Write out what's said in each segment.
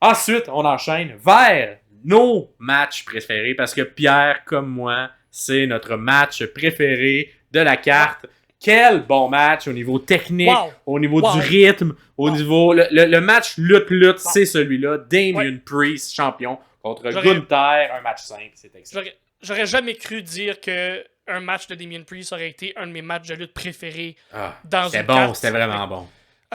Ensuite, on enchaîne vers nos matchs préférés parce que Pierre, comme moi, c'est notre match préféré de la carte. Quel bon match au niveau technique, au niveau du rythme, au niveau... Le match lutte, c'est celui-là. Damien Priest, champion, contre Gunther, un match simple. C'est excellent. J'aurais jamais cru dire que un match de Damien Priest aurait été un de mes matchs de lutte préférés dans une carte. C'était vraiment bon.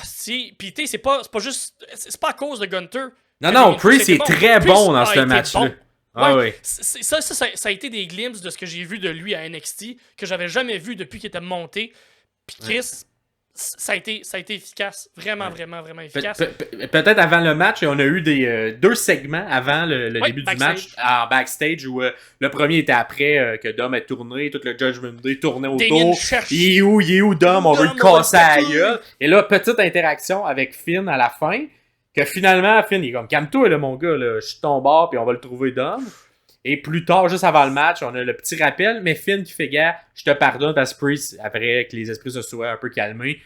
Si, pis tu sais, c'est pas juste... C'est pas à cause de Gunther. Non, Priest est très bon dans ce match-là. Ça a été des glimpses de ce que j'ai vu de lui à NXT que j'avais jamais vu depuis qu'il était monté. Puis Chris, ça a été efficace. Vraiment efficace. Peut-être avant le match, on a eu deux segments avant le début du match en backstage où le premier était après que Dom ait tourné, tout le Judgment Day tournait autour. Il est où Dom? On veut le casser à la gueule. Et là, petite interaction avec Finn à la fin. Que finalement, Finn, il est comme, calme-toi, là, mon gars, là, je suis ton bord, puis on va le trouver Dom. Et plus tard, juste avant le match, on a le petit rappel, mais Finn qui fait, gars, je te pardonne parce que Priest, après que les esprits se soient un peu calmés,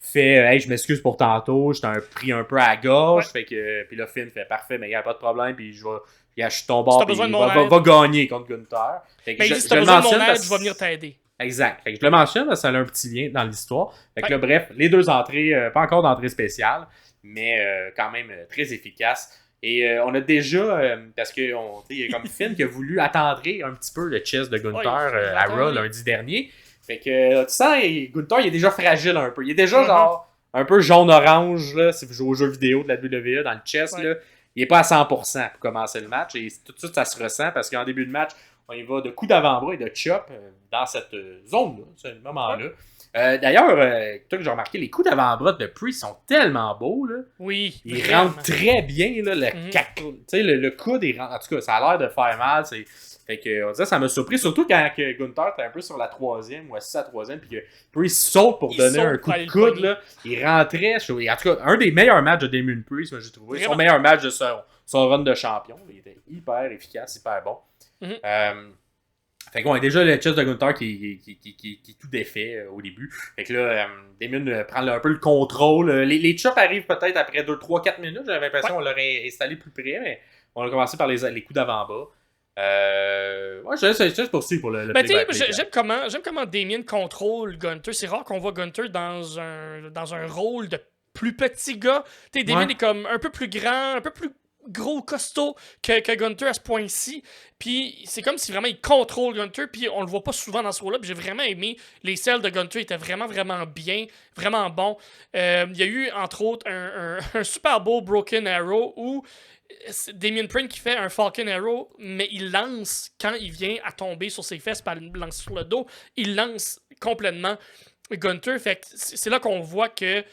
fait, hey, je m'excuse pour tantôt, je t'ai pris un peu à la gorge. Fait que, puis là, Finn fait, parfait, mais il n'y a pas de problème, puis je suis ton bord, puis il va gagner contre Gunther. Fait que si t'as besoin de mon aide, je vais venir t'aider. Exact. Fait que je le mentionne parce que ça a un petit lien dans l'histoire. Fait que là, bref, les deux entrées, pas encore d'entrée spéciale, mais quand même très efficace. Et on a déjà, parce que il y a comme Finn qui a voulu attendrir un petit peu le chest de Gunther à Raw lundi dernier. Fait que tu sens, Gunther il est déjà fragile un peu. Il est déjà genre un peu jaune-orange là, si vous jouez aux jeux vidéo de la WWE dans le chest. Là, il est pas à 100% pour commencer le match. Et tout de suite, ça se ressent parce qu'en début de match, on y va de coups d'avant-bras et de chop dans cette zone-là, ce moment-là. D'ailleurs, toi que j'ai remarqué, les coups d'avant-bras de Priest sont tellement beaux. Là. Oui, ils rentrent très bien. Là, le coude, en tout cas, ça a l'air de faire mal. Fait que, on dirait, ça m'a surpris, surtout quand Gunther était un peu sur la troisième ou assis à la troisième, puis que Priest saute pour donner un coup de coude. Là. Il rentrait. En tout cas, un des meilleurs matchs de Damien Priest, moi, j'ai trouvé. Vraiment? Son meilleur match de son run de champion. Il était hyper efficace, hyper bon. Fait qu'on a déjà le chest de Gunther qui est tout défait au début. Fait que là, Damien prend un peu le contrôle. Les chops arrivent peut-être après 2, 3, 4 minutes. J'avais l'impression qu'on l'aurait installé plus près, mais on a commencé par les coups d'avant-bas. C'est juste pour le j'aime comment Damien contrôle Gunther. C'est rare qu'on voit Gunther dans un rôle de plus petit gars. T'sais, Damien est comme un peu plus grand, un peu plus gros costaud que Gunther à ce point-ci. Puis c'est comme si vraiment il contrôle Gunther. Puis on le voit pas souvent dans ce rôle-là. Puis j'ai vraiment aimé. Les selles de Gunther étaient vraiment bien, vraiment bons. Il y a eu entre autres un super beau Broken Arrow où Damien Priest qui fait un Falcon Arrow, mais il lance quand il vient à tomber sur ses fesses, pas il lance sur le dos, il lance complètement Gunther. Fait que c'est là qu'on voit que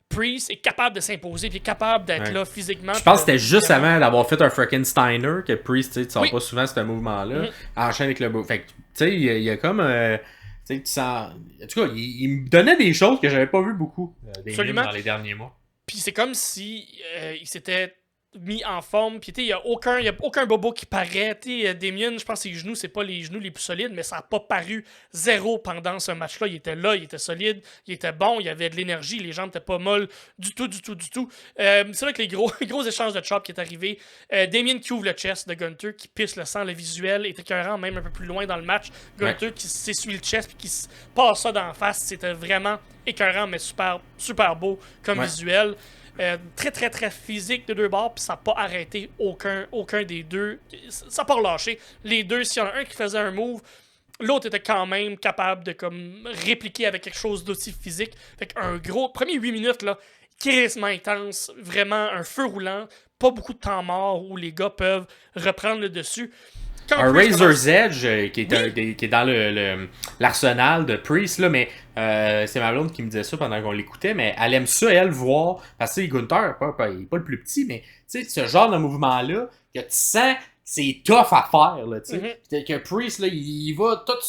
Priest est capable de s'imposer, puis est capable d'être là physiquement. Je pense que c'était juste avant d'avoir fait un freaking Steiner que Priest, tu sens pas souvent ce mouvement-là, enchaîne avec le beau. Fait que, tu sais, il y a comme. Tu sens. En tout cas, il me donnait des choses que j'avais pas vu beaucoup dans les derniers mois. Puis c'est comme si il s'était mis en forme, puis il y a aucun bobo qui paraît. Damien, je pense que ses genoux, c'est pas les genoux les plus solides, mais ça a pas paru zéro pendant ce match-là. Il était solide, il était bon, il y avait de l'énergie, les jambes étaient pas molles du tout. C'est là que les gros échanges de chop qui est arrivé. Damien qui ouvre le chest de Gunther, qui pisse le sang, le visuel est écœurant, même un peu plus loin dans le match. Gunther qui s'essuie le chest, puis qui se passe ça d'en face, c'était vraiment écœurant, mais super beau comme visuel. Très physique de deux bords, puis ça n'a pas arrêté aucun des deux. Ça n'a pas relâché. Les deux, s'il y en a un qui faisait un move, l'autre était quand même capable de comme répliquer avec quelque chose d'aussi physique. Fait qu'un gros premier 8 minutes, là, charisme intense, vraiment un feu roulant, pas beaucoup de temps mort où les gars peuvent reprendre le dessus. Un Razor's Edge qui est dans l'arsenal de Priest, là, mais c'est ma blonde qui me disait ça pendant qu'on l'écoutait, mais elle aime ça, elle, voir, parce que Gunther, il n'est pas le plus petit, mais ce genre de mouvement-là, que tu sens c'est tough à faire, là, tu sais. Que Priest, là, il va toute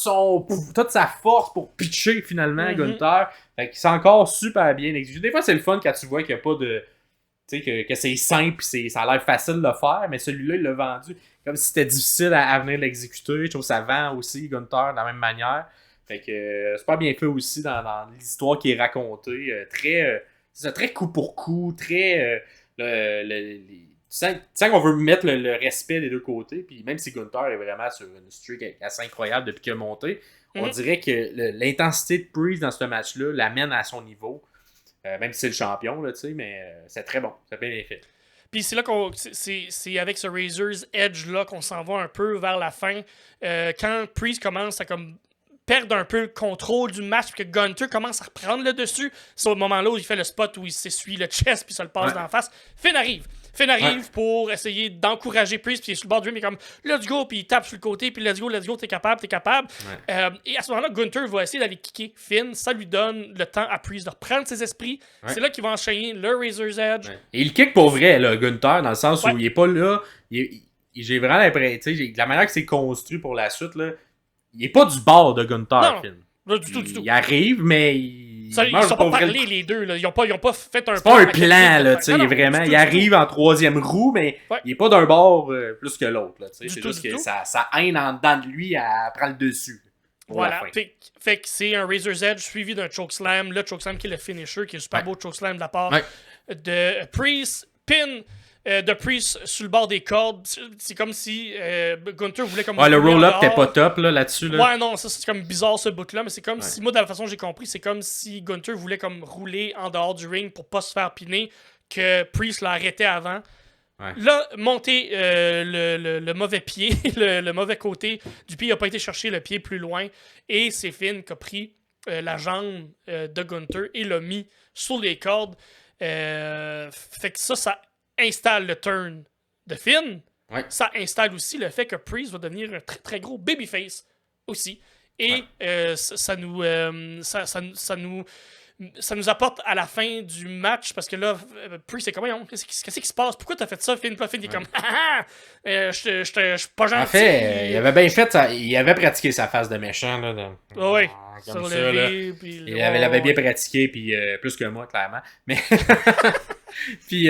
sa force pour pitcher, finalement, Gunther. Fait que c'est encore super bien exécuté. Des fois, c'est le fun quand tu vois qu'il n'y a pas de... Tu sais, que c'est simple, ça a l'air facile de le faire, mais celui-là, il l'a vendu comme si c'était difficile à venir l'exécuter. Je trouve que ça vend aussi Gunther de la même manière. Fait que c'est pas bien fait aussi dans l'histoire qui est racontée. Très coup pour coup, très... sens qu'on veut mettre le respect des deux côtés, puis même si Gunther est vraiment sur une streak assez incroyable depuis qu'il a monté, on dirait que l'intensité de Priest dans ce match-là l'amène à son niveau, même si c'est le champion, là, mais c'est très bon, c'est bien fait. Puis c'est là c'est avec ce Razor's Edge-là qu'on s'en va un peu vers la fin. Quand Priest commence à comme perdre un peu le contrôle du match, puis que Gunter commence à reprendre le dessus, c'est au moment-là où il fait le spot où il s'essuie le chest, puis ça le passe d'en face. Finn arrive pour essayer d'encourager Priest, puis il est sur le bord du ring, mais comme let's go, puis il tape sur le côté, puis let's go, t'es capable. Et à ce moment-là, Gunter va essayer d'aller kicker Finn, ça lui donne le temps à Priest de reprendre ses esprits. C'est là qu'il va enchaîner le Razor's Edge. Et il kick pour vrai, là, Gunther, dans le sens où il est pas là. J'ai vraiment l'impression, de la manière que c'est construit pour la suite, là, il est pas du bord de Gunther, Finn. Non, du tout. Il arrive, mais ils sont pas parlé les deux, là. Ils ont pas fait un plan. C'est pas un plan, là, tu sais. Il arrive en troisième roue, mais il est pas d'un bord plus que l'autre, là, tu sais. C'est juste que sa haine en dedans de lui, elle prend le dessus. Voilà. Fait que c'est un Razor's Edge suivi d'un chokeslam. Le chokeslam qui est le finisher, qui est un super beau chokeslam de la part de Priest. Pin de Priest sur le bord des cordes. C'est comme si Gunther voulait comme... le roll-up t'es pas top là-dessus. Là. Ouais, non, ça c'est comme bizarre ce bout-là, mais c'est comme si, moi, de la façon que j'ai compris, c'est comme si Gunther voulait comme rouler en dehors du ring pour pas se faire piner, que Priest l'a arrêté avant. Ouais. Là, monter le mauvais pied, le mauvais côté du pied, il n'a pas été chercher le pied plus loin, et c'est Finn qui a pris la jambe de Gunther et l'a mis sur les cordes. Fait que ça installe le turn de Finn. Ouais. Ça installe aussi le fait que Priest va devenir un très très gros babyface aussi. Et ça nous apporte à la fin du match, parce que là, Priest est comme, qu'est-ce qui se passe? Pourquoi t'as fait ça, Finn? Puis là, Finn est comme, je suis pas gentil. En fait, il avait bien fait ça. Il avait pratiqué sa phase de méchant. Là, oui, comme ça. Là. Il l'avait bien pratiqué, puis plus que moi, clairement. Mais, puis,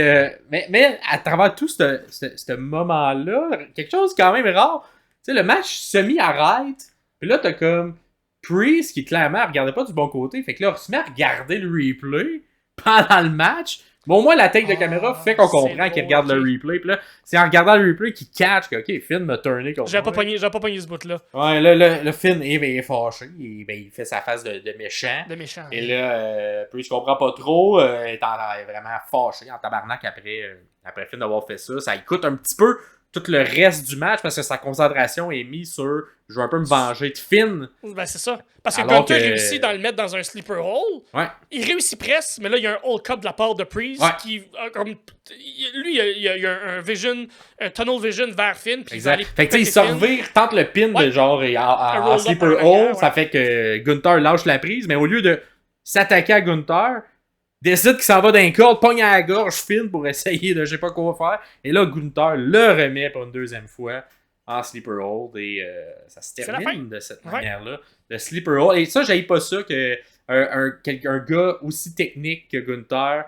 mais à travers tout ce moment-là, quelque chose quand même rare. Tu sais, le match semi-arrête, puis là, t'as comme Priest qui clairement regardait pas du bon côté. Fait que là, on se met à regarder le replay pendant le match. Bon, au moins, la take de caméra fait qu'on comprend qu'il regarde le replay. Puis là, c'est en regardant le replay qu'il catch que, OK, Finn m'a turné contre moi. J'ai pas pogné ce bout-là. Ouais, là, le Finn est fâché. Il fait sa face de méchant. De méchant. Et là, Priest comprend pas trop. Il est vraiment fâché en tabarnak après Finn d'avoir fait ça. Ça écoute un petit peu tout le reste du match parce que sa concentration est mise sur je veux un peu me venger de Finn. Ben c'est ça. Parce que Gunther réussit dans le mettre dans un sleeper hole. Ouais. Il réussit presque, mais là il y a un hold cup de la part de Priest qui comme lui il y a un tunnel vision vers Finn puis exact. Fait que tu sais il se revire, tente le pin de genre en sleeper hole, ça fait que Gunther lâche la prise, mais au lieu de s'attaquer à Gunther, décide qu'il s'en va d'un corde, pogne à la gorge Finn pour essayer de je sais pas quoi faire. Et là, Gunther le remet pour une deuxième fois en sleeper hold. Et ça se termine de cette manière-là. Le sleeper hold. Et ça, j'aille pas ça que un gars aussi technique que Gunther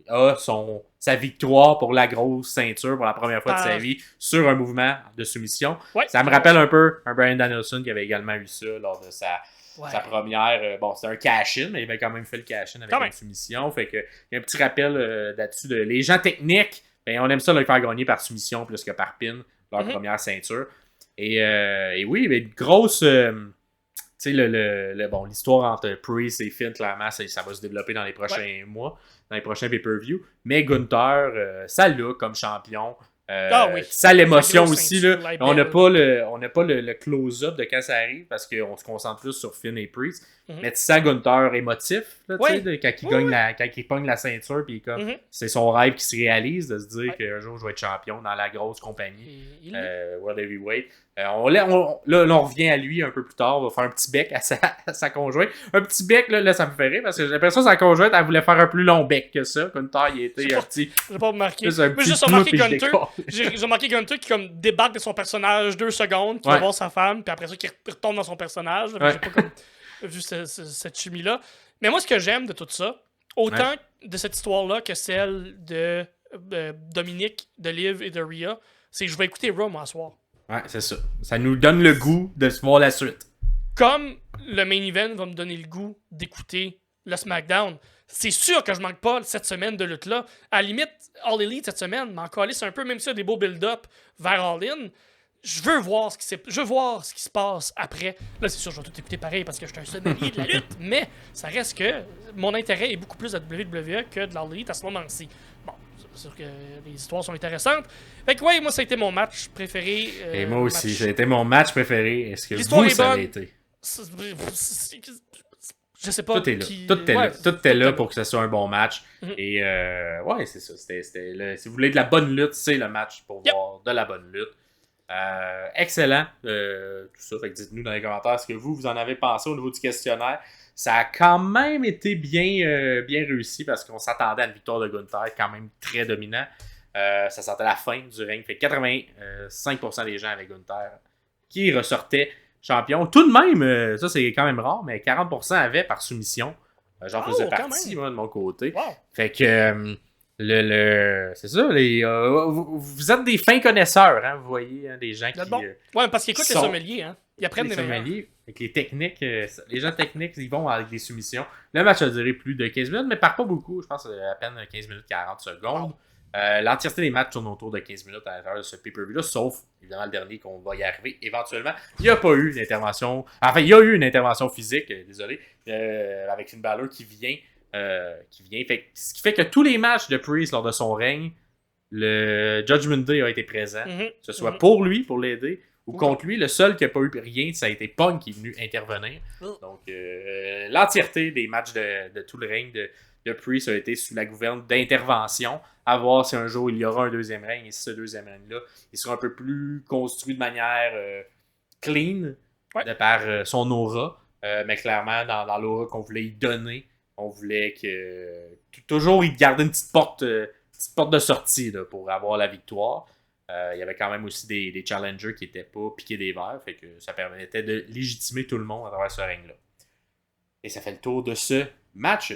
a sa victoire pour la grosse ceinture pour la première fois de sa vie sur un mouvement de soumission. Ouais, ça me rappelle un peu un Bryan Danielson qui avait également eu ça lors de sa première, c'était un cash-in, mais il avait quand même fait le cash-in avec une soumission. Fait que il y a un petit rappel là-dessus de les gens techniques, ben, on aime ça les faire gagner par soumission plus que par pin, leur première ceinture. Et oui, mais une grosse. Tu sais, l'histoire entre Priest et Finn, clairement, ça va se développer dans les prochains mois, dans les prochains pay-per-view. Mais Gunther, ça l'a comme champion. Ça l'émotion aussi là. On n'a pas le close-up de quand ça arrive parce qu'on se concentre plus sur Finn et Priest. Mais tu sens Gunther émotif là, quand il gagne quand il pogne la ceinture puis comme c'est son rêve qui se réalise de se dire qu'un jour je vais être champion dans la grosse compagnie World Heavyweight. Là, on revient à lui un peu plus tard. On va faire un petit bec à sa conjointe. Un petit bec, là, ça me fait rire parce que j'ai l'impression que sa conjointe, elle voulait faire un plus long bec que ça. Gunther, il était un petit. J'ai pas remarqué. J'ai juste remarqué Gunther. J'ai remarqué Gunther qui comme débarque de son personnage 2 secondes, qui va voir sa femme, puis après ça, qui retourne dans son personnage. J'ai pas comme vu cette chimie-là. Mais moi, ce que j'aime de tout ça, autant de cette histoire-là que celle de Dominique, de Liv et de Rhea, c'est que je vais écouter Raw moi ce soir. Ouais, c'est ça. Ça nous donne le goût de se voir la suite. Comme le main event va me donner le goût d'écouter le SmackDown. c'est sûr que je manque pas cette semaine de lutte-là. À la limite, All Elite cette semaine m'en calisse un peu, même s'il y a des beaux build-up vers All In. Je veux voir ce qui se passe après. Là, c'est sûr, je vais tout écouter pareil parce que je suis un sommelier de la lutte, mais ça reste que mon intérêt est beaucoup plus de WWE que de l'All Elite à ce moment-ci. Bon, c'est sûr que les histoires sont intéressantes. Fait que ouais, moi, ça a été mon match préféré. Et moi aussi, ça a été mon match préféré. Est-ce que L'histoire vous, est ça bonne. l'a été? Je sais pas. Tout est là. Qui... Tout est ouais, là. Tout est là bon. pour que ce soit un bon match. Et ouais, c'est ça. Si vous voulez de la bonne lutte, c'est le match pour voir de la bonne lutte. Excellent. Tout ça. Fait que dites-nous dans les commentaires ce que vous en avez pensé au niveau du questionnaire. Ça a quand même été bien réussi parce qu'on s'attendait à une victoire de Gunther, quand même très dominant. Ça sentait la fin du règne. Fait 85% des gens avaient Gunther qui ressortait champion. Tout de même, ça c'est quand même rare, mais 40% avaient par soumission. J'en faisais partie, moi, de mon côté. Wow. Fait que c'est ça, vous êtes des fins connaisseurs, hein, vous voyez, hein, des gens qui... ouais, parce qu'ils écoutent les sommeliers, hein. Ils apprennent des sommeliers. Avec les techniques, les gens techniques, ils vont avec des soumissions. Le match a duré plus de 15 minutes, mais par pas beaucoup. Je pense à peine 15 minutes 40 secondes. Wow. L'entièreté des matchs tourne autour de 15 minutes à l'intérieur de ce pay-per-view-là, sauf évidemment le dernier qu'on va y arriver éventuellement. Il n'y a pas eu d'intervention. Enfin, il y a eu une intervention physique, désolé, avec Finn Balor qui vient. Fait, ce qui fait que tous les matchs de Priest lors de son règne, le Judgment Day a été présent. Que ce soit pour lui, pour l'aider, ou contre lui. Le seul qui n'a pas eu rien, ça a été Punk qui est venu intervenir. Donc, l'entièreté des matchs de tout le règne de Priest a été sous la gouverne d'intervention. À voir si un jour il y aura un deuxième règne. Et si ce deuxième règne-là, il sera un peu plus construit de manière clean, de par son aura. Mais clairement, dans l'aura qu'on voulait y donner, on voulait que toujours il gardait une petite porte de sortie là, pour avoir la victoire. Il y avait quand même aussi des challengers qui n'étaient pas piqués des verres, fait que ça permettait de légitimer tout le monde à travers ce règne-là. Et ça fait le tour de ce match